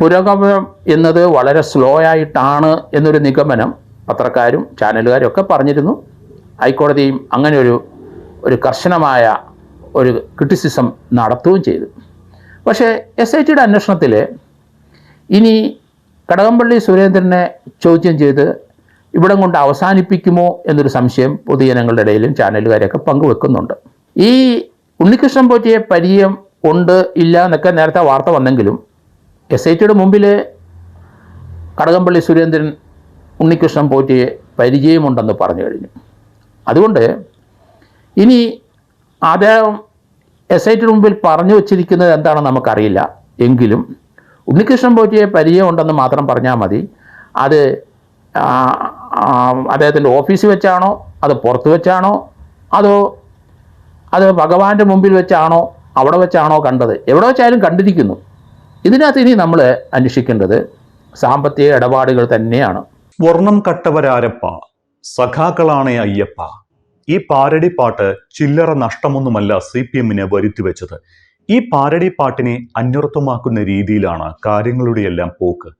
പുരോഗമനം എന്നത് വളരെ സ്ലോ ആയിട്ടാണ് എന്നൊരു നിഗമനം പത്രക്കാരും ചാനലുകാരും ഒക്കെ പറഞ്ഞിരുന്നു. ഹൈക്കോടതിയും അങ്ങനെ ഒരു കർശനമായ ഒരു ക്രിറ്റിസിസം നടത്തുകയും ചെയ്തു. പക്ഷേ SITയുടെ അന്വേഷണത്തിൽ ഇനി കടകംപള്ളി സുരേന്ദ്രനെ ചോദ്യം ചെയ്ത് ഇവിടം കൊണ്ട് അവസാനിപ്പിക്കുമോ എന്നൊരു സംശയം പൊതുജനങ്ങളുടെ ഇടയിലും ചാനലുകാരൊക്കെ പങ്കുവെക്കുന്നുണ്ട്. ഈ ഉണ്ണികൃഷ്ണൻ പോറ്റിയെ പരിചയം ഉണ്ട് ഇല്ല എന്നൊക്കെ നേരത്തെ വാർത്ത വന്നെങ്കിലും SITയുടെ മുമ്പിൽ കടകംപള്ളി സുരേന്ദ്രൻ ഉണ്ണികൃഷ്ണൻ പോറ്റിയെ പരിചയമുണ്ടെന്ന് പറഞ്ഞു കഴിഞ്ഞു. അതുകൊണ്ട് ഇനി അദ്ദേഹം SITയുടെ മുമ്പിൽ പറഞ്ഞു വച്ചിരിക്കുന്നത് എന്താണെന്ന് നമുക്കറിയില്ല. എങ്കിലും ഉണ്ണികൃഷ്ണൻ പോറ്റിയെ പരിചയമുണ്ടെന്ന് മാത്രം പറഞ്ഞാൽ മതി. അത് അദ്ദേഹത്തിൻ്റെ ഓഫീസിൽ വെച്ചാണോ, അത് പുറത്ത് വെച്ചാണോ, അത് ഭഗവാന്റെ മുമ്പിൽ വെച്ചാണോ, അവിടെ വെച്ചാണോ കണ്ടത്, എവിടെ വെച്ചാലും കണ്ടിരിക്കുന്നു. ഇതിനകത്ത് ഇനി നമ്മൾ അന്വേഷിക്കേണ്ടത് സാമ്പത്തിക ഇടപാടുകൾ തന്നെയാണ്. സ്വർണം കട്ടവരാരപ്പ, സഖാക്കളാണേ അയ്യപ്പ. ഈ പാരഡി പാട്ട് ചില്ലറ നഷ്ടമൊന്നുമല്ല CPMന് വരുത്തിവെച്ചത്. ഈ പാരഡി പാട്ടിനെ അന്വർത്ഥമാക്കുന്ന രീതിയിലാണ് കാര്യങ്ങളുടെയെല്ലാം പോക്ക്.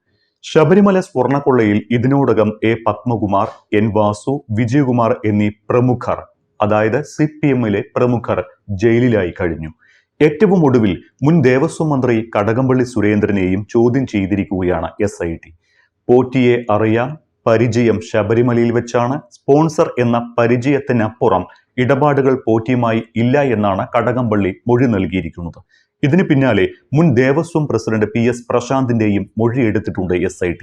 ശബരിമല സ്വർണക്കൊള്ളയിൽ ഇതിനോടകം A. പത്മകുമാർ, N. വാസു, വിജയകുമാർ എന്നീ പ്രമുഖർ, അതായത് CPMലെ പ്രമുഖർ ജയിലിലായി കഴിഞ്ഞു. ഏറ്റവും ഒടുവിൽ മുൻ ദേവസ്വം മന്ത്രി കടകംപള്ളി സുരേന്ദ്രനെയും ചോദ്യം ചെയ്തിരിക്കുകയാണ് SIT. പോറ്റിയെ അറിയാം, പരിചയം ശബരിമലയിൽ വെച്ചാണ്, സ്പോൺസർ എന്ന പരിചയത്തിനപ്പുറം ഇടപാടുകൾ പോറ്റിയുമായി ഇല്ല എന്നാണ് കടകംപള്ളി മൊഴി നൽകിയിരിക്കുന്നത്. ഇതിന് പിന്നാലെ മുൻ ദേവസ്വം പ്രസിഡന്റ് PS പ്രശാന്തിന്റെയും മൊഴിയെടുത്തിട്ടുണ്ട് SIT.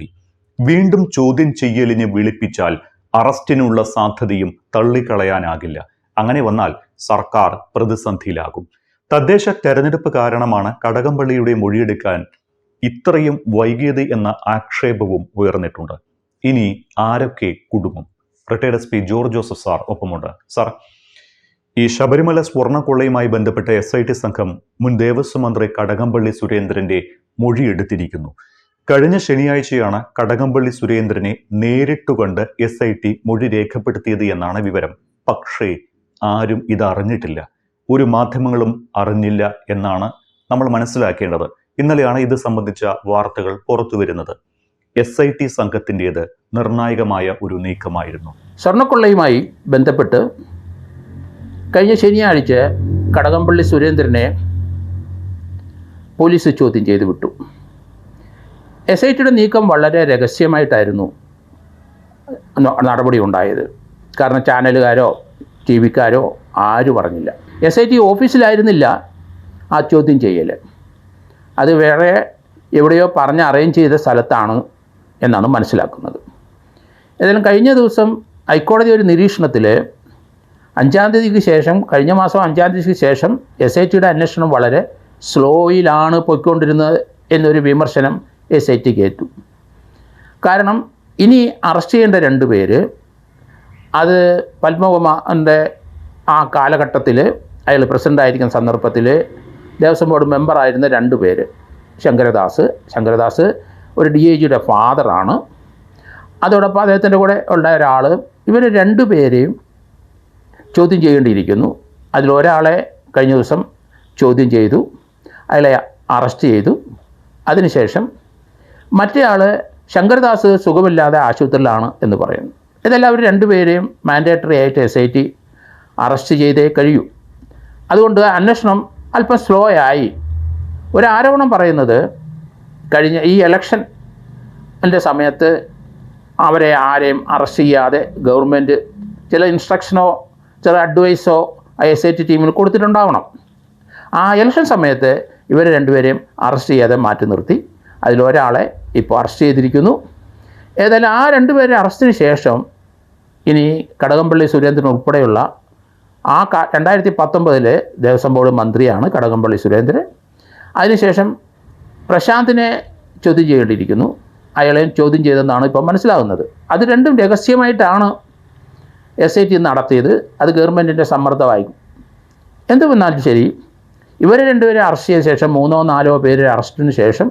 വീണ്ടും ചോദ്യം ചെയ്യലിന് വിളിപ്പിച്ചാൽ അറസ്റ്റിനുള്ള സാധ്യതയും തള്ളിക്കളയാനാകില്ല. അങ്ങനെ വന്നാൽ സർക്കാർ പ്രതിസന്ധിയിലാകും. തദ്ദേശ തെരഞ്ഞെടുപ്പ് കാരണമാണ് കടകംപള്ളിയുടെ മൊഴിയെടുക്കാൻ ഇത്രയും വൈകിയത് എന്ന ആക്ഷേപവും ഉയർന്നിട്ടുണ്ട്. ഇനി ആരൊക്കെ കുടുങ്ങും? Retired SP George Joseph sir ഒപ്പമുണ്ട്. സാർ, ഈ ശബരിമല സ്വർണ്ണക്കൊള്ളയുമായി ബന്ധപ്പെട്ട SIT സംഘം മുൻ ദേവസ്വം മന്ത്രി കടകംപള്ളി സുരേന്ദ്രന്റെ മൊഴിയെടുത്തിരിക്കുന്നു. കഴിഞ്ഞ ശനിയാഴ്ചയാണ് കടകംപള്ളി സുരേന്ദ്രനെ നേരിട്ട് കണ്ട് SIT മൊഴി രേഖപ്പെടുത്തിയത് എന്നാണ് വിവരം. പക്ഷേ ആരും ഇത് അറിഞ്ഞിട്ടില്ല, ഒരു മാധ്യമങ്ങളും അറിഞ്ഞില്ല എന്നാണ് നമ്മൾ മനസ്സിലാക്കേണ്ടത്. ഇന്നലെയാണ് ഇത് സംബന്ധിച്ച വാർത്തകൾ പുറത്തു വരുന്നത്. SIT സംഘത്തിൻ്റേത് നിർണായകമായ ഒരു നീക്കമായിരുന്നു. സ്വർണ്ണക്കൊള്ളയുമായി ബന്ധപ്പെട്ട് കഴിഞ്ഞ ശനിയാഴ്ച കടകംപള്ളി സുരേന്ദ്രനെ പോലീസ് ചോദ്യം ചെയ്ത് വിട്ടു. SITയുടെ നീക്കം വളരെ രഹസ്യമായിട്ടായിരുന്നു നടപടി ഉണ്ടായത്. കാരണം ചാനലുകാരോ TV-ക്കാരോ ആരും പറഞ്ഞില്ല. SIT ഓഫീസിലായിരുന്നില്ല ആ ചോദ്യം ചെയ്യൽ. അത് വേറെ എവിടെയോ പറഞ്ഞ് അറേഞ്ച് ചെയ്ത സ്ഥലത്താണ് എന്നാണ് മനസ്സിലാക്കുന്നത്. ഏതായാലും കഴിഞ്ഞ ദിവസം ഹൈക്കോടതി ഒരു നിരീക്ഷണത്തിൽ 5-ാം തീയതിക്ക് ശേഷം, കഴിഞ്ഞ മാസം 5-ാം തീയതിക്ക് ശേഷം SITയുടെ അന്വേഷണം വളരെ സ്ലോയിലാണ് പോയിക്കൊണ്ടിരുന്നത് എന്നൊരു വിമർശനം SIT കേട്ടു. കാരണം ഇനി അറസ്റ്റ് ചെയ്യേണ്ട 2 പേര്, അത് പത്മകുമാറിൻ്റെ ആ കാലഘട്ടത്തിൽ അയാൾ പ്രസിഡൻ്റായിരിക്കുന്ന സന്ദർഭത്തിൽ ദേവസ്വം ബോർഡ് മെമ്പറായിരുന്ന 2 പേര്, ശങ്കരദാസ് ഒരു DIGയുടെ ഫാദറാണ്, അതോടൊപ്പം അദ്ദേഹത്തിൻ്റെ കൂടെ ഉള്ള ഒരാൾ, ഇവർ 2 പേരെയും ചോദ്യം ചെയ്യേണ്ടിയിരിക്കുന്നു. അതിലൊരാളെ കഴിഞ്ഞ ദിവസം ചോദ്യം ചെയ്തു, അയാളെ അറസ്റ്റ് ചെയ്തു. അതിനുശേഷം മറ്റേ ആൾ ശങ്കരദാസ് സുഖമില്ലാതെ ആശുപത്രിയിലാണ് എന്ന് പറയുന്നു. ഇതെല്ലാം അവർ 2 പേരെയും മാൻഡേറ്ററി ആയിട്ട് SIT അറസ്റ്റ് ചെയ്തേ കഴിയൂ. അതുകൊണ്ട് അന്വേഷണം അല്പം സ്ലോ ആയി. ഒരു ആരോപണം പറയുന്നത്, കഴിഞ്ഞ ഈ ഇലക്ഷൻ്റെ സമയത്ത് അവരെ ആരെയും അറസ്റ്റ് ചെയ്യാതെ ഗവൺമെൻറ് ചില ഇൻസ്ട്രക്ഷനോ ചില അഡ്വൈസോ SIT ടീമിന് കൊടുത്തിട്ടുണ്ടാവണം. ആ ഇലക്ഷൻ സമയത്ത് ഇവർ 2 പേരെയും അറസ്റ്റ് ചെയ്യാതെ മാറ്റി നിർത്തി. അതിലൊരാളെ ഇപ്പോൾ അറസ്റ്റ് ചെയ്തിരിക്കുന്നു. ഏതായാലും ആ 2 പേരെ അറസ്റ്റിന് ശേഷം ഇനി കടകംപള്ളി സുരേന്ദ്രൻ ഉൾപ്പെടെയുള്ള ആ 2019 ദേവസ്വം ബോർഡ് മന്ത്രിയാണ് കടകംപള്ളി സുരേന്ദ്രൻ. അതിനുശേഷം പ്രശാന്തിനെ ചോദ്യം ചെയ്യേണ്ടിയിരിക്കുന്നു. അയാളെയും ചോദ്യം ചെയ്തെന്നാണ് ഇപ്പോൾ മനസ്സിലാകുന്നത്. അത് രണ്ടും രഹസ്യമായിട്ടാണ് SIT നടത്തിയത്. അത് ഗവൺമെൻറ്റിൻ്റെ സമ്മർദ്ദമായി. എന്ത് വന്നാലും ശരി, ഇവരെ 2 പേരെ അറസ്റ്റ് ചെയ്ത ശേഷം 3-4 പേരെ അറസ്റ്റിന് ശേഷം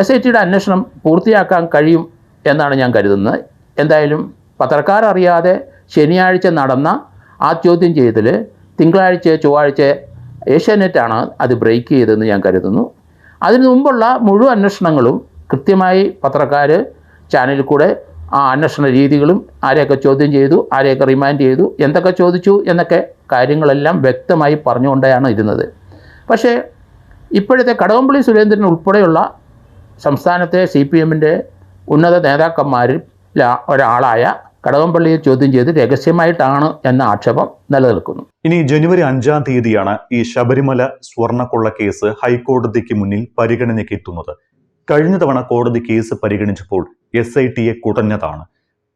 SITയുടെ അന്വേഷണം പൂർത്തിയാക്കാൻ കഴിയും എന്നാണ് ഞാൻ കരുതുന്നത്. എന്തായാലും പത്രക്കാരറിയാതെ ശനിയാഴ്ച നടന്ന ആ ചോദ്യം ചെയ്തതിൽ തിങ്കളാഴ്ച ചൊവ്വാഴ്ച ഏഷ്യാനെറ്റാണ് അത് ബ്രേക്ക് ചെയ്തതെന്ന് ഞാൻ കരുതുന്നു. അതിനു മുമ്പുള്ള മുഴുവൻ അന്വേഷണങ്ങളും കൃത്യമായി പത്രക്കാർ ചാനലിൽ കൂടെ ആ അന്വേഷണ രീതികളും ആരെയൊക്കെ ചോദ്യം ചെയ്തു, ആരെയൊക്കെ റിമാൻഡ് ചെയ്തു, എന്തൊക്കെ ചോദിച്ചു എന്നൊക്കെ കാര്യങ്ങളെല്ലാം വ്യക്തമായി പറഞ്ഞുകൊണ്ടാണ് ഇരുന്നത്. പക്ഷേ ഇപ്പോഴത്തെ കടകംപള്ളി സുരേന്ദ്രൻ ഉൾപ്പെടെയുള്ള സംസ്ഥാനത്തെ CPMൻ്റെ ഉന്നത നേതാക്കന്മാരിൽ ഒരാളായ കടകംപള്ളിയെ ചോദ്യം ചെയ്ത് രഹസ്യമായിട്ടാണ് എന്ന ആക്ഷേപം നിലനിൽക്കുന്നു. ഇനി ജനുവരി 5-ാം തീയതിയാണ് ഈ ശബരിമല സ്വർണ്ണക്കൊള്ള കേസ് ഹൈക്കോടതിക്ക് മുന്നിൽ പരിഗണനയ്ക്ക് എത്തുന്നത്. കഴിഞ്ഞ തവണ കോടതി കേസ് പരിഗണിച്ചപ്പോൾ SITയെ കുടഞ്ഞതാണ്.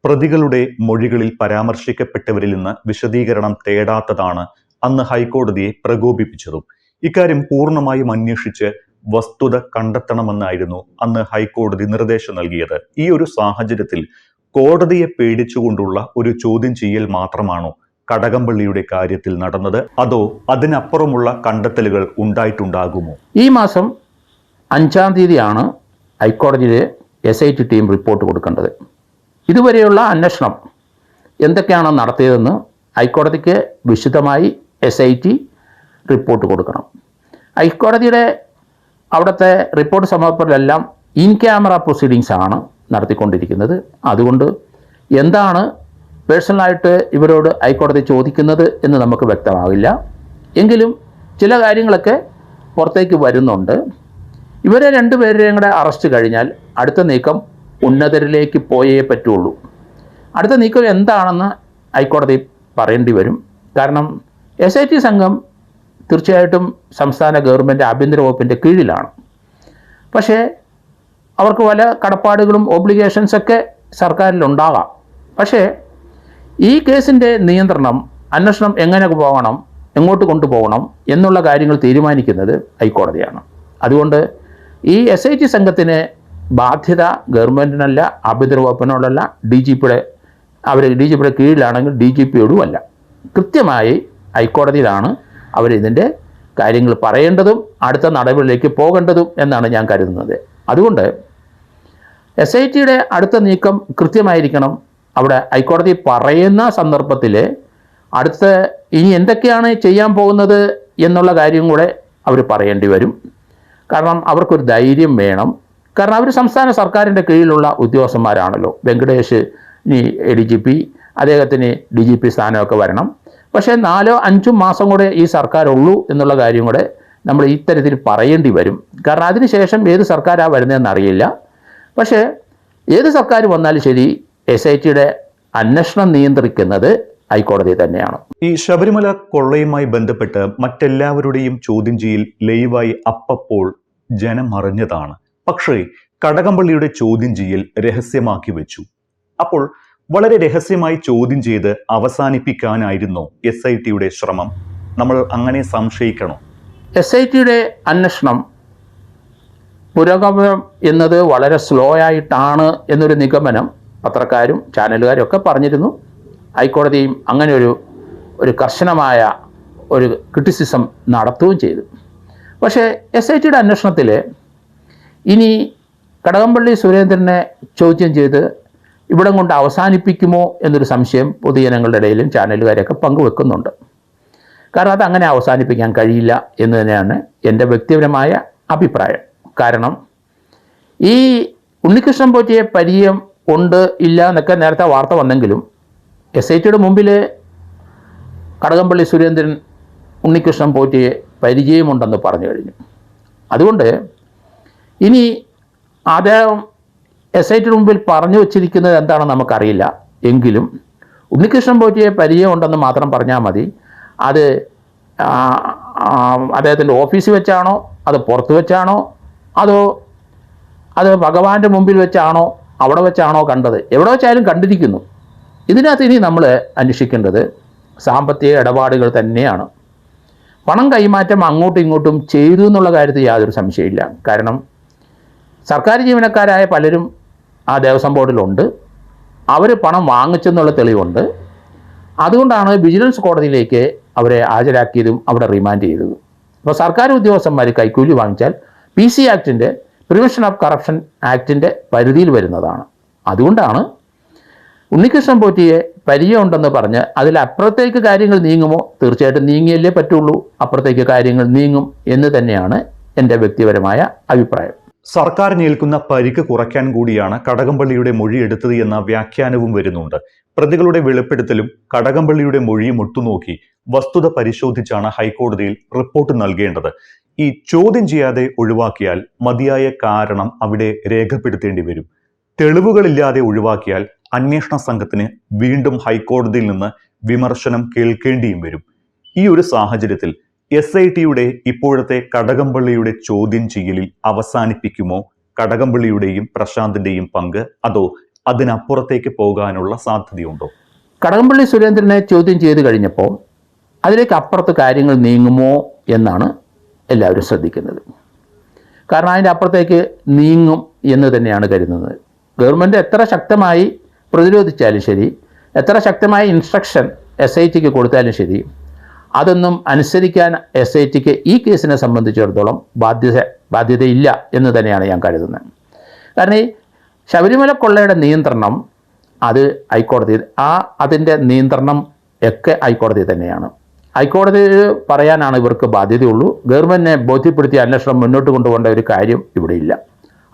പ്രതികളുടെ മൊഴികളിൽ പരാമർശിക്കപ്പെട്ടവരിൽ നിന്ന് വിശദീകരണം തേടാത്തതാണ് അന്ന് ഹൈക്കോടതിയെ പ്രകോപിപ്പിച്ചതും. ഇക്കാര്യം പൂർണ്ണമായും അന്വേഷിച്ച് വസ്തുത കണ്ടെത്തണമെന്നായിരുന്നു അന്ന് ഹൈക്കോടതി നിർദ്ദേശം നൽകിയത്. ഈ ഒരു സാഹചര്യത്തിൽ കോടതിയെ പേടിച്ചുകൊണ്ടുള്ള ഒരു ചോദ്യം ചെയ്യൽ മാത്രമാണോ കടകംപള്ളിയുടെ കാര്യത്തിൽ നടന്നത്, അതോ അതിനപ്പുറമുള്ള കണ്ടെത്തലുകൾ ഉണ്ടായിട്ടുണ്ടാകുമോ? ഈ മാസം 5-ാം തീയതിയാണ് ഹൈക്കോടതിയിലെ SIT ടീം റിപ്പോർട്ട് കൊടുക്കേണ്ടത്. ഇതുവരെയുള്ള അന്വേഷണം എന്തൊക്കെയാണ് നടത്തിയതെന്ന് ഹൈക്കോടതിക്ക് വിശദമായി SIT റിപ്പോർട്ട് കൊടുക്കണം. ഹൈക്കോടതിയുടെ അവിടുത്തെ റിപ്പോർട്ട് സമർപ്പണത്തിലെല്ലാം ഇൻ ക്യാമറ പ്രൊസീഡിങ്സ് ആണ് നടത്തിക്കൊണ്ടിരിക്കുന്നത്. അതുകൊണ്ട് എന്താണ് പേഴ്സണലായിട്ട് ഇവരോട് ഹൈക്കോടതി ചോദിക്കുന്നത് എന്ന് നമുക്ക് വ്യക്തമാവില്ല. എങ്കിലും ചില കാര്യങ്ങളൊക്കെ പുറത്തേക്ക് വരുന്നുണ്ട്. ഇവരെ രണ്ടുപേരെയും കൂടെ അറസ്റ്റ് കഴിഞ്ഞാൽ അടുത്ത നീക്കം ഉന്നതരിലേക്ക് പോയേ പറ്റുള്ളൂ. അടുത്ത നീക്കം എന്താണെന്ന് ഹൈക്കോടതി പറയേണ്ടി വരും. കാരണം SIT സംഘം തീർച്ചയായിട്ടും സംസ്ഥാന ഗവൺമെൻറ് ആഭ്യന്തര വകുപ്പിൻ്റെ കീഴിലാണ്. പക്ഷേ അവർക്ക് പല കടപ്പാടുകളും ഓബ്ലിഗേഷൻസൊക്കെ സർക്കാരിലുണ്ടാകാം. പക്ഷേ ഈ കേസിൻ്റെ നിയന്ത്രണം, അന്വേഷണം എങ്ങനെ പോകണം, എങ്ങോട്ട് കൊണ്ടുപോകണം എന്നുള്ള കാര്യങ്ങൾ തീരുമാനിക്കുന്നത് ഹൈക്കോടതിയാണ്. അതുകൊണ്ട് ഈ SIT സംഘത്തിന് ബാധ്യത ഗവൺമെൻറ്റിനല്ല, ആഭ്യന്തര വകുപ്പിനോടല്ല, DGPയുടെ കീഴിലാണെങ്കിൽ DGPയോടും അല്ല. കൃത്യമായി ഹൈക്കോടതിയിലാണ് അവരിതിൻ്റെ കാര്യങ്ങൾ പറയേണ്ടതും അടുത്ത നടപടിയിലേക്ക് പോകേണ്ടതും എന്നാണ് ഞാൻ കരുതുന്നത്. അതുകൊണ്ട് SITയുടെ അടുത്ത നീക്കം കൃത്യമായിരിക്കണം. അവിടെ ഹൈക്കോടതി പറയുന്ന സന്ദർഭത്തിൽ അടുത്ത ഇനി എന്തൊക്കെയാണ് ചെയ്യാൻ പോകുന്നത് എന്നുള്ള കാര്യം കൂടെ അവർ പറയേണ്ടി വരും. കാരണം അവർക്കൊരു ധൈര്യം വേണം. കാരണം അവർ സംസ്ഥാന സർക്കാരിൻ്റെ കീഴിലുള്ള ഉദ്യോഗസ്ഥന്മാരാണല്ലോ. വെങ്കടേഷ് ഇനി DGP, അദ്ദേഹത്തിന് DGP സ്ഥാനമൊക്കെ വരണം. പക്ഷേ 4-5 മാസം കൂടെ ഈ സർക്കാരുള്ളൂ എന്നുള്ള കാര്യം കൂടെ നമ്മൾ ഇത്തരത്തിൽ പറയേണ്ടി വരും. കാരണം അതിനുശേഷം ഏത് സർക്കാരാണ് വരുന്നതെന്ന് അറിയില്ല. പക്ഷേ ഏത് സർക്കാർ വന്നാലും ശരി SITയുടെ അന്വേഷണം നിയന്ത്രിക്കുന്നത് ഹൈക്കോടതി തന്നെയാണ്. ഈ ശബരിമല കൊള്ളയുമായി ബന്ധപ്പെട്ട് മറ്റെല്ലാവരുടെയും ചോദ്യം ചെയ്യൽ ലൈവായി അപ്പോൾ ജനം അറിഞ്ഞതാണ്. പക്ഷേ കടകംപള്ളിയുടെ ചോദ്യം ചെയ്യൽ രഹസ്യമാക്കി വെച്ചു. അപ്പോൾ വളരെ രഹസ്യമായി ചോദ്യം ചെയ്ത് അവസാനിപ്പിക്കാനായിരുന്നോ SITയുടെ ശ്രമം? നമ്മൾ അങ്ങനെ സംശയിക്കണോ? SITയുടെ അന്വേഷണം പുരോഗമനം എന്നത് വളരെ സ്ലോ ആയിട്ടാണ് എന്നൊരു നിഗമനം പത്രക്കാരും ചാനലുകാരും ഒക്കെ പറഞ്ഞിരുന്നു. ഹൈക്കോടതിയും അങ്ങനെ ഒരു കർശനമായ ഒരു ക്രിറ്റിസിസം നടത്തുകയും ചെയ്തു. പക്ഷേ SITയുടെ അന്വേഷണത്തിൽ ഇനി കടകംപള്ളി സുരേന്ദ്രനെ ചോദ്യം ചെയ്ത് ഇവിടം കൊണ്ട് അവസാനിപ്പിക്കുമോ എന്നൊരു സംശയം പൊതുജനങ്ങളുടെ ഇടയിലും ചാനലുകാരൊക്കെ പങ്കുവെക്കുന്നുണ്ട്. കാരണം അതങ്ങനെ അവസാനിപ്പിക്കാൻ കഴിയില്ല എന്ന് തന്നെയാണ് എൻ്റെ വ്യക്തിപരമായ അഭിപ്രായം. കാരണം ഈ ഉണ്ണികൃഷ്ണൻ പോറ്റിയെ പരിചയം ഉണ്ട് ഇല്ല എന്നൊക്കെ നേരത്തെ വാർത്ത വന്നെങ്കിലും SITയുടെ മുമ്പിൽ കടകംപള്ളി സുരേന്ദ്രൻ ഉണ്ണികൃഷ്ണൻ പോറ്റിയെ പരിചയമുണ്ടെന്ന് പറഞ്ഞു കഴിഞ്ഞു. അതുകൊണ്ട് ഇനി അദ്ദേഹം SITയുടെ മുമ്പിൽ പറഞ്ഞു വച്ചിരിക്കുന്നത് എന്താണെന്ന് നമുക്കറിയില്ല. എങ്കിലും ഉണ്ണികൃഷ്ണൻ പോറ്റിയെ പരിചയമുണ്ടെന്ന് മാത്രം പറഞ്ഞാൽ മതി. അത് അദ്ദേഹത്തിൻ്റെ ഓഫീസിൽ വെച്ചാണോ, അത് പുറത്ത് വെച്ചാണോ, അതോ അത് ഭഗവാന്റെ മുമ്പിൽ വെച്ചാണോ, അവിടെ വെച്ചാണോ കണ്ടത്, എവിടെ വെച്ചാലും കണ്ടിരിക്കുന്നു. ഇതിനകത്ത് ഇനി നമ്മൾ അന്വേഷിക്കേണ്ടത് സാമ്പത്തിക ഇടപാടുകൾ തന്നെയാണ്. പണം കൈമാറ്റം അങ്ങോട്ടും ഇങ്ങോട്ടും ചെയ്തു എന്നുള്ള കാര്യത്തിൽ യാതൊരു സംശയമില്ല. കാരണം സർക്കാർ ജീവനക്കാരായ പലരും ആ ദേവസ്വം ബോർഡിലുണ്ട്. അവർ പണം വാങ്ങിച്ചെന്നുള്ള തെളിവുണ്ട്. അതുകൊണ്ടാണ് വിജിലൻസ് കോടതിയിലേക്ക് അവരെ ഹാജരാക്കിയതും അവിടെ റിമാൻഡ് ചെയ്തതും. അപ്പോൾ സർക്കാർ ഉദ്യോഗസ്ഥന്മാർ കൈക്കൂലി വാങ്ങിച്ചാൽ PC ആക്ടിൻ്റെ, പ്രിവെൻഷൻ ഓഫ് കറപ്ഷൻ ആക്ടിൻ്റെ പരിധിയിൽ വരുന്നതാണ്. അതുകൊണ്ടാണ് ഉണ്ണികൃഷ്ണൻ പോറ്റിയെ പരിചയമുണ്ടെന്ന് പറഞ്ഞ് അതിലപ്പുറത്തേക്ക് കാര്യങ്ങൾ നീങ്ങുമോ? തീർച്ചയായിട്ടും നീങ്ങിയല്ലേ പറ്റുള്ളൂ. അപ്പുറത്തേക്ക് കാര്യങ്ങൾ നീങ്ങും എന്ന് തന്നെയാണ് എൻ്റെ വ്യക്തിപരമായ അഭിപ്രായം. സർക്കാരിന് ഏൽക്കുന്ന പരിക്ക് കുറയ്ക്കാൻ കൂടിയാണ് കടകംപള്ളിയുടെ മൊഴി എടുത്തത് എന്ന വ്യാഖ്യാനവും വരുന്നുണ്ട്. പ്രതികളുടെ വെളിപ്പെടുത്തലും കടകംപള്ളിയുടെ മൊഴിയും ഒത്തുനോക്കി വസ്തുത പരിശോധിച്ചാണ് ഹൈക്കോടതിയിൽ റിപ്പോർട്ട് നൽകേണ്ടത്. ഈ ചോദ്യം ചെയ്യാതെ ഒഴിവാക്കിയാൽ മതിയായ കാരണം അവിടെ രേഖപ്പെടുത്തേണ്ടി വരും. തെളിവുകളില്ലാതെ ഒഴിവാക്കിയാൽ അന്വേഷണ സംഘത്തിന് വീണ്ടും ഹൈക്കോടതിയിൽ നിന്ന് വിമർശനം കേൾക്കേണ്ടിയും വരും. ഈ ഒരു സാഹചര്യത്തിൽ SITയുടെ ഇപ്പോഴത്തെ കടകംപള്ളിയുടെ ചോദ്യം ചെയ്യലിൽ അവസാനിപ്പിക്കുമോ കടകംപള്ളിയുടെയും പ്രശാന്തിന്റെയും പങ്ക്, അതോ അതിനപ്പുറത്തേക്ക് പോകാനുള്ള സാധ്യതയുണ്ടോ? കടകംപള്ളി സുരേന്ദ്രനെ ചോദ്യം ചെയ്ത് കഴിഞ്ഞപ്പോൾ അതിലേക്ക് അപ്പുറത്ത് കാര്യങ്ങൾ നീങ്ങുമോ എന്നാണ് എല്ലാവരും ശ്രദ്ധിക്കുന്നത്. കാരണം അതിൻ്റെ അപ്പുറത്തേക്ക് നീങ്ങും എന്ന് തന്നെയാണ് കരുതുന്നത്. ഗവൺമെൻറ് എത്ര ശക്തമായി പ്രതിരോധിച്ചാലും ശരി, എത്ര ശക്തമായ ഇൻസ്ട്രക്ഷൻ SITക്ക് കൊടുത്താലും ശരി, അതൊന്നും അനുസരിക്കാൻ SITക്ക് ഈ കേസിനെ സംബന്ധിച്ചിടത്തോളം ബാധ്യതയില്ല എന്ന് തന്നെയാണ് ഞാൻ കരുതുന്നത്. കാരണം ഈ ശബരിമല കൊള്ളയുടെ നിയന്ത്രണം അത് ഹൈക്കോടതി, അതിൻ്റെ നിയന്ത്രണം ഒക്കെ ഹൈക്കോടതി തന്നെയാണ്. ഹൈക്കോടതി പറയാനാണ് ഇവർക്ക് ബാധ്യതയുള്ളൂ. ഗവൺമെൻറ്റിനെ ബോധ്യപ്പെടുത്തി അന്വേഷണം മുന്നോട്ട് കൊണ്ടുപോകേണ്ട ഒരു കാര്യം ഇവിടെയില്ല.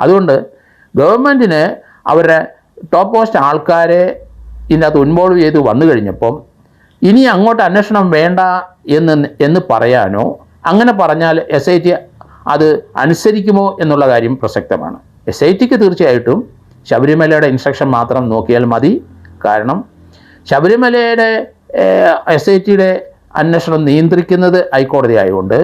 അതുകൊണ്ട് ഗവൺമെൻറ്റിന് അവരുടെ ടോപ്പ് മോസ്റ്റ് ആൾക്കാരെ ഇതിനകത്ത് ഇൻവോൾവ് ചെയ്ത് വന്നു കഴിഞ്ഞപ്പം ഇനി അങ്ങോട്ട് അന്വേഷണം വേണ്ട എന്ന് പറയാനോ, അങ്ങനെ പറഞ്ഞാൽ SIT അത് അനുസരിക്കുമോ എന്നുള്ള കാര്യം പ്രസക്തമാണ്. SITക്ക് തീർച്ചയായിട്ടും ശബരിമലയുടെ ഇൻസ്ട്രക്ഷൻ മാത്രം നോക്കിയാൽ മതി. കാരണം ശബരിമലയുടെ SITയുടെ അന്വേഷണം നിയന്ത്രിക്കുന്നത് ഹൈക്കോടതി ആയതുകൊണ്ട്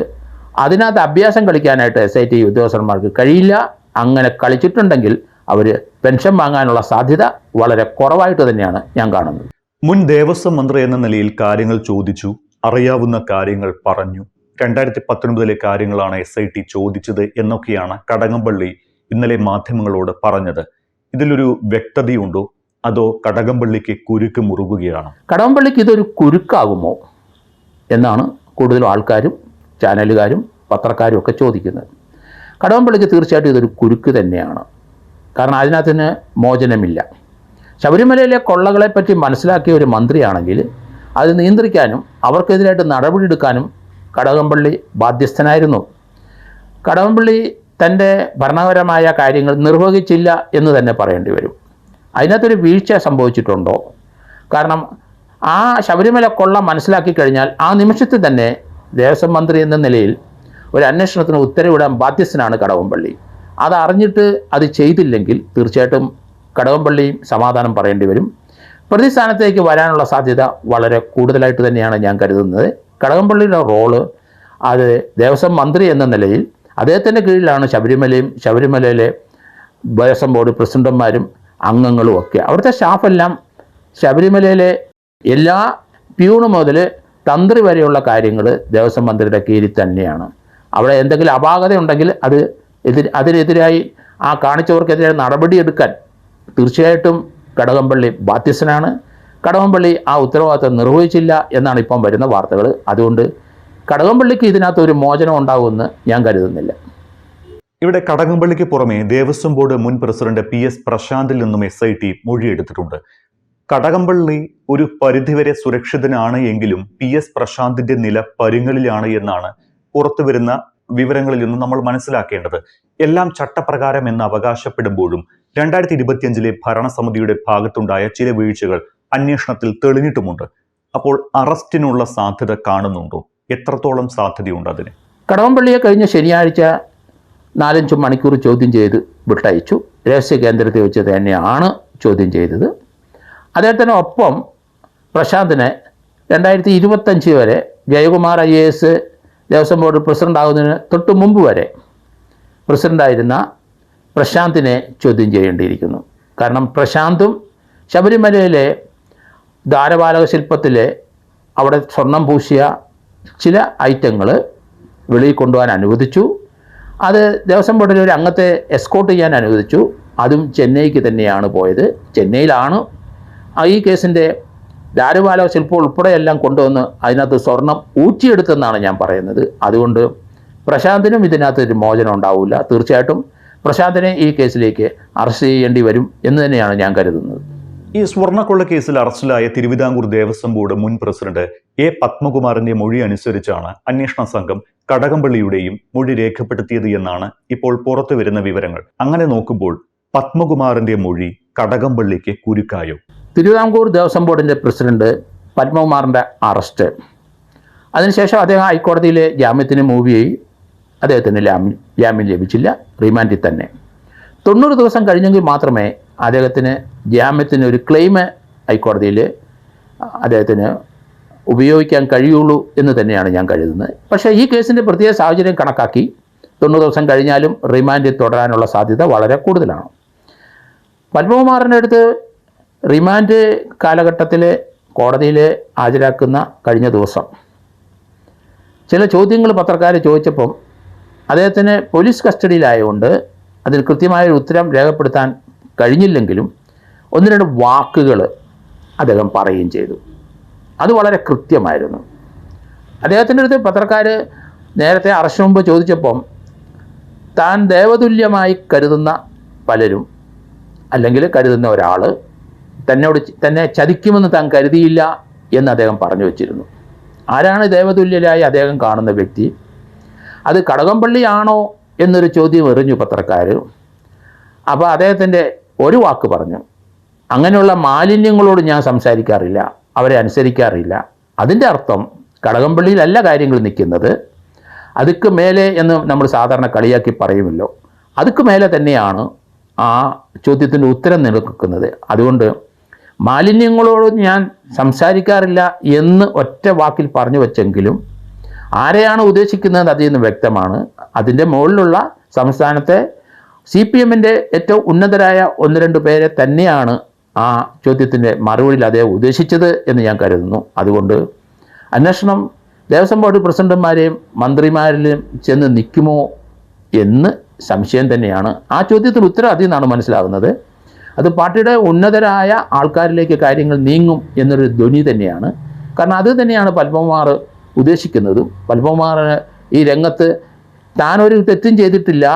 അതിനകത്ത് അഭ്യാസം കളിക്കാനായിട്ട് SIT ഉദ്യോഗസ്ഥന്മാർക്ക് കഴിയില്ല. അങ്ങനെ കളിച്ചിട്ടുണ്ടെങ്കിൽ അവർ പെൻഷൻ വാങ്ങാനുള്ള സാധ്യത വളരെ കുറവായിട്ട് തന്നെയാണ് ഞാൻ കാണുന്നത്. മുൻ ദേവസ്വം മന്ത്രി എന്ന നിലയിൽ കാര്യങ്ങൾ ചോദിച്ചു, അറിയാവുന്ന കാര്യങ്ങൾ പറഞ്ഞു. 2019 കാര്യങ്ങളാണ് SIT ചോദിച്ചത് എന്നൊക്കെയാണ് കടകംപള്ളി ഇന്നലെ മാധ്യമങ്ങളോട് പറഞ്ഞത്. ഇതിലൊരു വ്യക്തതയുണ്ടോ, അതോ കടകംപള്ളിക്ക് കുരുക്ക് മുറുകുകയാണ്? കടകംപള്ളിക്ക് ഇതൊരു കുരുക്കാകുമോ എന്നാണ് കൂടുതലും ആൾക്കാരും ചാനലുകാരും പത്രക്കാരും ഒക്കെ ചോദിക്കുന്നത്. കടകംപള്ളിക്ക് തീർച്ചയായിട്ടും ഇതൊരു കുരുക്ക് തന്നെയാണ്. കാരണം അതിനകത്തിന് മോചനമില്ല. ശബരിമലയിലെ കൊള്ളകളെപ്പറ്റി മനസ്സിലാക്കിയ ഒരു മന്ത്രിയാണെങ്കിൽ അത് നിയന്ത്രിക്കാനും അവർക്കെതിരായിട്ട് നടപടിയെടുക്കാനും കടകംപള്ളി ബാധ്യസ്ഥനായിരുന്നു. കടകംപള്ളി തൻ്റെ ഭരണപരമായ കാര്യങ്ങൾ നിർവഹിച്ചില്ല എന്ന് തന്നെ പറയേണ്ടി വരും. അതിനകത്തൊരു വീഴ്ച സംഭവിച്ചിട്ടുണ്ടോ? കാരണം ആ ശബരിമല കൊള്ള മനസ്സിലാക്കി കഴിഞ്ഞാൽ ആ നിമിഷത്തിൽ തന്നെ ദേവസ്വം മന്ത്രി എന്ന നിലയിൽ ഒരു അന്വേഷണത്തിന് ഉത്തരവിടാൻ ബാധ്യസ്ഥനാണ് കടകംപള്ളി. അതറിഞ്ഞിട്ട് അത് ചെയ്തില്ലെങ്കിൽ തീർച്ചയായിട്ടും കടകംപള്ളിയും സമാധാനം പറയേണ്ടി വരും. പ്രതിസ്ഥാനത്തേക്ക് വരാനുള്ള സാധ്യത വളരെ കൂടുതലായിട്ട് തന്നെയാണ് ഞാൻ കരുതുന്നത്. കടകംപള്ളിയുടെ റോള് അത് ദേവസ്വം മന്ത്രി എന്ന നിലയിൽ അദ്ദേഹത്തിൻ്റെ കീഴിലാണ് ശബരിമലയിലെ ദേവസ്വം ബോർഡ് പ്രസിഡന്റുമാരും അംഗങ്ങളും ഒക്കെ. അവിടുത്തെ സ്റ്റാഫെല്ലാം ശബരിമലയിലെ എല്ലാ പ്യൂണ് മുതൽ തന്ത്രി വരെയുള്ള കാര്യങ്ങൾ ദേവസ്വം മന്ത്രിയുടെ കീഴിൽ തന്നെയാണ്. അവിടെ എന്തെങ്കിലും അപാകത ഉണ്ടെങ്കിൽ അതിനെതിരായി ആ കാണിച്ചവർക്കെതിരെ നടപടിയെടുക്കാൻ തീർച്ചയായിട്ടും കടകംപള്ളി ബാധ്യസ്ഥനാണ്. കടകംപള്ളി ആ ഉത്തരവാദിത്വം നിർവഹിച്ചില്ല എന്നാണ് ഇപ്പം വരുന്ന വാർത്തകൾ. അതുകൊണ്ട് കടകംപള്ളിക്ക് ഇതിനകത്ത് ഒരു മോചനം ഉണ്ടാകുമെന്ന് ഞാൻ കരുതുന്നില്ല. ഇവിടെ കടകംപള്ളിക്ക് പുറമെ ദേവസ്വം ബോർഡ് മുൻ പ്രസിഡന്റ് PS പ്രശാന്തിൽ നിന്നും SIT മൊഴിയെടുത്തിട്ടുണ്ട്. കടകംപള്ളി ഒരു പരിധിവരെ സുരക്ഷിതനാണ് എങ്കിലും PS പ്രശാന്തിന്റെ നില പരുങ്ങലിലാണ് എന്നാണ് പുറത്തുവരുന്ന വിവരങ്ങളിൽ നിന്ന് നമ്മൾ മനസ്സിലാക്കേണ്ടത്. എല്ലാം ചട്ടപ്രകാരം എന്ന് അവകാശപ്പെടുമ്പോഴും 2025 ഭരണസമിതിയുടെ ഭാഗത്തുണ്ടായ ചില വീഴ്ചകൾ അന്വേഷണത്തിൽ തെളിഞ്ഞിട്ടുമുണ്ട്. അപ്പോൾ അറസ്റ്റിനുള്ള സാധ്യത കാണുന്നുണ്ടോ? എത്രത്തോളം സാധ്യതയുണ്ട് അതിന്? കടകംപള്ളിയെ കഴിഞ്ഞ ശനിയാഴ്ച 4-5 മണിക്കൂർ ചോദ്യം ചെയ്ത് വിട്ടയച്ചു. രഹസ്യ കേന്ദ്രത്തിൽ വെച്ച് തന്നെയാണ് ചോദ്യം ചെയ്തത്. അദ്ദേഹത്തിന് ഒപ്പം പ്രശാന്തിനെ 2025 വരെ Jayakumar IAS Devaswom board president ആകുന്നതിന് തൊട്ട് മുമ്പ് വരെ പ്രസിഡൻ്റായിരുന്ന പ്രശാന്തിനെ ചോദ്യം ചെയ്യേണ്ടിയിരിക്കുന്നു. കാരണം പ്രശാന്തും ശബരിമലയിലെ ദ്വാരപാലക ശില്പത്തിലെ അവിടെ സ്വർണം പൂശിയ ചില ഐറ്റങ്ങൾ വെളിയിൽ കൊണ്ടുപോകാൻ അനുവദിച്ചു. അത് ദേവസ്വം ബോർഡിലെ ഒരു അംഗത്തെ എസ്കോർട്ട് ചെയ്യാൻ അനുവദിച്ചു. അതും ചെന്നൈക്ക് തന്നെയാണ് പോയത്. ചെന്നൈയിലാണ് ഈ കേസിൻ്റെ ദ്വാരപാലക ശില്പം ഉൾപ്പെടെ എല്ലാം കൊണ്ടുവന്ന് അതിനകത്ത് സ്വർണം ഊറ്റിയെടുത്തെന്നാണ് ഞാൻ പറയുന്നത്. അതുകൊണ്ട് പ്രശാന്തിനും ഇതിനകത്ത് ഒരു മോചനം ഉണ്ടാവില്ല. തീർച്ചയായിട്ടും പ്രശാന്തിനെ ഈ കേസിലേക്ക് അറസ്റ്റ് ചെയ്യേണ്ടി വരും എന്ന് തന്നെയാണ് ഞാൻ കരുതുന്നത്. ഈ സ്വർണ്ണക്കൊള്ള കേസിൽ അറസ്റ്റിലായ തിരുവിതാംകൂർ ദേവസ്വം ബോർഡ് മുൻ പ്രസിഡന്റ് A. പത്മകുമാറിന്റെ മൊഴി അനുസരിച്ചാണ് അന്വേഷണ സംഘം കടകംപള്ളിയുടെയും മൊഴി രേഖപ്പെടുത്തിയത് എന്നാണ് ഇപ്പോൾ പുറത്തു വരുന്ന വിവരങ്ങൾ. അങ്ങനെ നോക്കുമ്പോൾ പത്മകുമാറിന്റെ മൊഴി കടകംപള്ളിക്ക് കുരുക്കായോ? തിരുവിതാംകൂർ ദേവസ്വം ബോർഡിൻ്റെ പ്രസിഡന്റ് പത്മകുമാറിൻ്റെ അറസ്റ്റ്, അതിനുശേഷം അദ്ദേഹം ഹൈക്കോടതിയിലെ ജാമ്യത്തിന് മൂവ് ചെയ്ത് അദ്ദേഹത്തിന് ജാമ്യം ലഭിച്ചില്ല, റിമാൻഡിൽ തന്നെ. 90 ദിവസം കഴിഞ്ഞെങ്കിൽ മാത്രമേ അദ്ദേഹത്തിന് ജാമ്യത്തിന് ഒരു ക്ലെയിം ഹൈക്കോടതിയിൽ അദ്ദേഹത്തിന് ഉപയോഗിക്കാൻ കഴിയുള്ളൂ എന്ന് തന്നെയാണ് ഞാൻ കരുതുന്നത്. പക്ഷേ ഈ കേസിൻ്റെ പ്രത്യേക സാഹചര്യം കണക്കാക്കി 90 ദിവസം കഴിഞ്ഞാലും റിമാൻഡിൽ തുടരാനുള്ള സാധ്യത വളരെ കൂടുതലാണ്. പത്മകുമാറിൻ്റെ അടുത്ത് റിമാൻഡ് കാലഘട്ടത്തിൽ കോടതിയിൽ ഹാജരാക്കുന്ന കഴിഞ്ഞ ദിവസം ചില ചോദ്യങ്ങൾ പത്രക്കാർ ചോദിച്ചപ്പം അദ്ദേഹത്തിന് പോലീസ് കസ്റ്റഡിയിലായതുകൊണ്ട് അതിൽ കൃത്യമായൊരു ഉത്തരം രേഖപ്പെടുത്താൻ കഴിഞ്ഞില്ലെങ്കിലും 1-2 വാക്കുകൾ അദ്ദേഹം പറയുകയും ചെയ്തു. അത് വളരെ കൃത്യമായിരുന്നു. അദ്ദേഹത്തിൻ്റെ അടുത്ത് പത്രക്കാർ നേരത്തെ അറസ്റ്റിന് മുമ്പ് ചോദിച്ചപ്പം താൻ ദേവതുല്യമായി കരുതുന്ന പലരും അല്ലെങ്കിൽ കരുതുന്ന ഒരാൾ തന്നെ ചതിക്കുമെന്ന് താൻ കരുതിയില്ല എന്ന് അദ്ദേഹം പറഞ്ഞു വച്ചിരുന്നു. ആരാണ് ദേവതുല്യരായി അദ്ദേഹം കാണുന്ന വ്യക്തി? അത് കടകംപള്ളിയാണോ എന്നൊരു ചോദ്യം എറിഞ്ഞു പത്രക്കാർ. അപ്പോൾ അദ്ദേഹത്തിൻ്റെ ഒരു വാക്ക് പറഞ്ഞു, അങ്ങനെയുള്ള മാലിന്യങ്ങളോട് ഞാൻ സംസാരിക്കാറില്ല, അവരെ അനുസരിക്കാറില്ല. അതിൻ്റെ അർത്ഥം കടകംപള്ളിയിലല്ല കാര്യങ്ങൾ നിൽക്കുന്നത്, അതുക്ക് മേലെ എന്ന് നമ്മൾ സാധാരണ കളിയാക്കി പറയുമല്ലോ, അതുക്ക് മേലെ തന്നെയാണ് ആ ചോദ്യത്തിൻ്റെ ഉത്തരം നിലനിൽക്കുന്നത്. അതുകൊണ്ട് മാലിന്യങ്ങളോട് ഞാൻ സംസാരിക്കാറില്ല എന്ന് ഒറ്റ വാക്കിൽ പറഞ്ഞു വച്ചെങ്കിലും ആരെയാണ് ഉദ്ദേശിക്കുന്നത് അതിൽ നിന്ന് വ്യക്തമാണ്. അതിൻ്റെ മുകളിലുള്ള സംസ്ഥാനത്തെ CPMൻ്റെ ഏറ്റവും ഉന്നതരായ 1-2 പേരെ തന്നെയാണ് ആ ചോദ്യത്തിൻ്റെ മറുപടിയിൽ അദ്ദേഹം ഉദ്ദേശിച്ചത് എന്ന് ഞാൻ കരുതുന്നു. അതുകൊണ്ട് അന്വേഷണം ദേവസ്വം ബോർഡ് പ്രസിഡന്റുമാരെയും മന്ത്രിമാരിലും ചെന്ന് നിൽക്കുമോ എന്ന് സംശയം തന്നെയാണ്. ആ ചോദ്യത്തിന് ഉത്തരം അതിൽ നിന്നാണ് മനസ്സിലാകുന്നത്. അത് പാർട്ടിയുടെ ഉന്നതരായ ആൾക്കാരിലേക്ക് കാര്യങ്ങൾ നീങ്ങും എന്നൊരു ധ്വനി തന്നെയാണ്. കാരണം അത് തന്നെയാണ് പത്മകുമാർ ഉദ്ദേശിക്കുന്നതും. പത്മകുമാർ ഈ രംഗത്ത് താനൊരു തെറ്റും ചെയ്തിട്ടില്ല,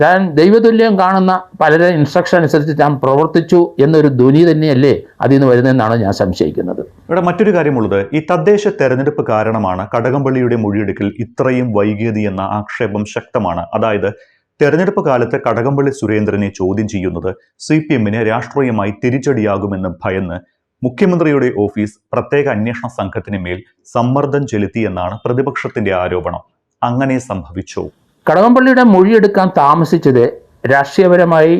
താൻ ദൈവതുല്യം കാണുന്ന പലരുടെ ഇൻസ്ട്രക്ഷൻ അനുസരിച്ച് താൻ പ്രവർത്തിച്ചു എന്നൊരു ധ്വനി തന്നെയല്ലേ അതിൽ നിന്ന് വരുന്നതെന്നാണ് ഞാൻ സംശയിക്കുന്നത്. ഇവിടെ മറ്റൊരു കാര്യമുള്ളത്, ഈ തദ്ദേശ തെരഞ്ഞെടുപ്പ് കാരണമാണ് കടകംപള്ളിയുടെ മൊഴിയെടുക്കൽ ഇത്രയും വൈകിയത് എന്ന ആക്ഷേപം ശക്തമാണ്. അതായത് തെരഞ്ഞെടുപ്പ് കാലത്ത് കടകംപള്ളി സുരേന്ദ്രനെ ചോദ്യം ചെയ്യുന്നത് CPMന് രാഷ്ട്രീയമായി തിരിച്ചടിയാകുമെന്ന് ഭയന്ന് മുഖ്യമന്ത്രിയുടെ ഓഫീസ് പ്രത്യേക അന്വേഷണ സംഘത്തിന് മേൽ സമ്മർദ്ദം ചെലുത്തി എന്നാണ് പ്രതിപക്ഷത്തിന്റെ ആരോപണം. അങ്ങനെ സംഭവിച്ചോ? കടകംപള്ളിയുടെ മൊഴിയെടുക്കാൻ താമസിച്ചത് രാഷ്ട്രീയപരമായി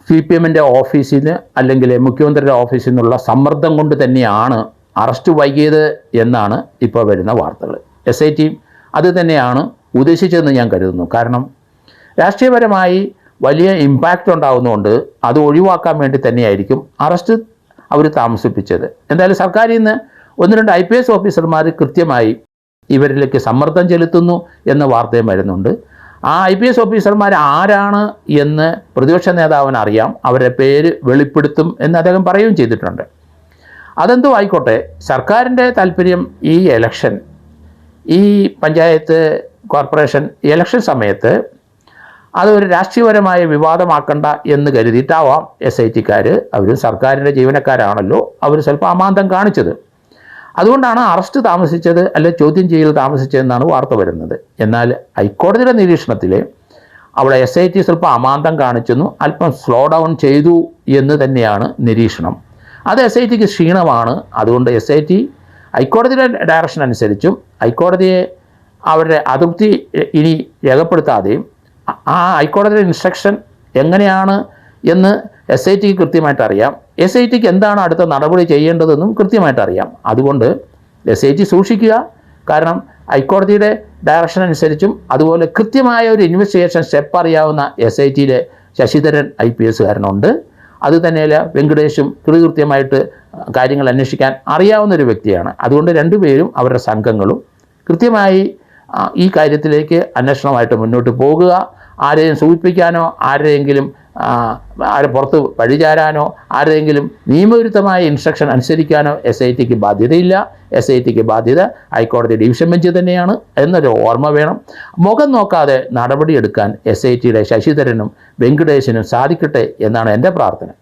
CPMൻ്റെ ഓഫീസിൽ നിന്ന് അല്ലെങ്കിൽ മുഖ്യമന്ത്രിയുടെ ഓഫീസിൽ നിന്നുള്ള സമ്മർദ്ദം കൊണ്ട് തന്നെയാണ് അറസ്റ്റ് വൈകിയത് എന്നാണ് ഇപ്പോൾ വരുന്ന വാർത്തകൾ. SIT അത് തന്നെയാണ് ഉദ്ദേശിച്ചതെന്ന് ഞാൻ കരുതുന്നു. കാരണം രാഷ്ട്രീയപരമായി വലിയ ഇമ്പാക്റ്റ് ഉണ്ടാകുന്നതുകൊണ്ട് അത് ഒഴിവാക്കാൻ വേണ്ടി തന്നെയായിരിക്കും അറസ്റ്റ് അവർ താമസിപ്പിച്ചത്. എന്തായാലും സർക്കാരിൽ നിന്ന് 1-2 IPS ഓഫീസർമാർ കൃത്യമായി ഇവരിലേക്ക് സമ്മർദ്ദം ചെലുത്തുന്നു എന്ന വാർത്തയും വരുന്നുണ്ട്. ആ IPS ഓഫീസർമാർ ആരാണ് എന്ന് പ്രതിപക്ഷ നേതാവിന് അറിയാം, അവരുടെ പേര് വെളിപ്പെടുത്തും എന്ന് അദ്ദേഹം പറയുകയും ചെയ്തിട്ടുണ്ട്. അതെന്തോ ആയിക്കോട്ടെ, സർക്കാരിൻ്റെ താല്പര്യം ഈ ഇലക്ഷൻ, ഈ പഞ്ചായത്ത് കോർപ്പറേഷൻ ഇലക്ഷൻ സമയത്ത് അതൊരു രാഷ്ട്രീയപരമായ വിവാദമാക്കണ്ട എന്ന് കരുതിയിട്ടാവാം SITക്കാർ, അവർ സർക്കാരിൻ്റെ ജീവനക്കാരാണല്ലോ, അവർ സ്വല്പം അമാന്തം കാണിച്ചത്. അതുകൊണ്ടാണ് അറസ്റ്റ് താമസിച്ചത്, അല്ലെ ചോദ്യം ചെയ്യൽ താമസിച്ചതെന്നാണ് വാർത്ത വരുന്നത്. എന്നാൽ ഹൈക്കോടതിയുടെ നിരീക്ഷണത്തിൽ അവിടെ SIT സ്വല്പം അമാന്തം കാണിച്ചെന്നു, അല്പം സ്ലോ ഡൗൺ ചെയ്തു എന്ന് തന്നെയാണ് നിരീക്ഷണം. അത് SITക്ക് ക്ഷീണമാണ്. അതുകൊണ്ട് SIT ഹൈക്കോടതിയുടെ ഡയറക്ഷൻ അനുസരിച്ചും ഹൈക്കോടതിയെ അവരുടെ അതൃപ്തി ഇനി രേഖപ്പെടുത്താതെയും ആ ഹൈക്കോടതിയുടെ ഇൻസ്ട്രക്ഷൻ എങ്ങനെയാണ് എന്ന് SITക്ക് കൃത്യമായിട്ട് അറിയാം. SITക്ക് എന്താണ് അടുത്ത നടപടി ചെയ്യേണ്ടതെന്നും കൃത്യമായിട്ട് അറിയാം. അതുകൊണ്ട് SIT സൂക്ഷിക്കുക. കാരണം ഹൈക്കോടതിയുടെ ഡയറക്ഷൻ അനുസരിച്ചും അതുപോലെ കൃത്യമായ ഒരു ഇൻവെസ്റ്റിഗേഷൻ സ്റ്റെപ്പ് അറിയാവുന്ന SITയിലെ ശശിധരൻ IPSകാരനുണ്ട്. അതുതന്നെയല്ല വെങ്കടേഷും കൃത്യമായിട്ട് കാര്യങ്ങൾ അന്വേഷിക്കാൻ അറിയാവുന്നൊരു വ്യക്തിയാണ്. അതുകൊണ്ട് രണ്ടുപേരും അവരുടെ സംഘങ്ങളും കൃത്യമായി ഈ കാര്യത്തിലേക്ക് അന്വേഷണമായിട്ട് മുന്നോട്ട് പോകുക. ആരെയും സൂചിപ്പിക്കാനോ ആരെയെങ്കിലും ആരെ പുറത്ത് പഴിചാരാനോ ആരെങ്കിലും നിയമവിരുദ്ധമായ ഇൻസ്ട്രക്ഷൻ അനുസരിക്കാനോ SITക്ക് ബാധ്യതയില്ല. SITക്ക് ബാധ്യത ഹൈക്കോടതി ഡിവിഷൻ ബെഞ്ച് തന്നെയാണ് എന്നൊരു ഓർമ്മ വേണം. മുഖം നോക്കാതെ നടപടിയെടുക്കാൻ SITയുടെ ശശിധരനും വെങ്കടേശനും സാധിക്കട്ടെ എന്നാണ് എൻ്റെ പ്രാർത്ഥന.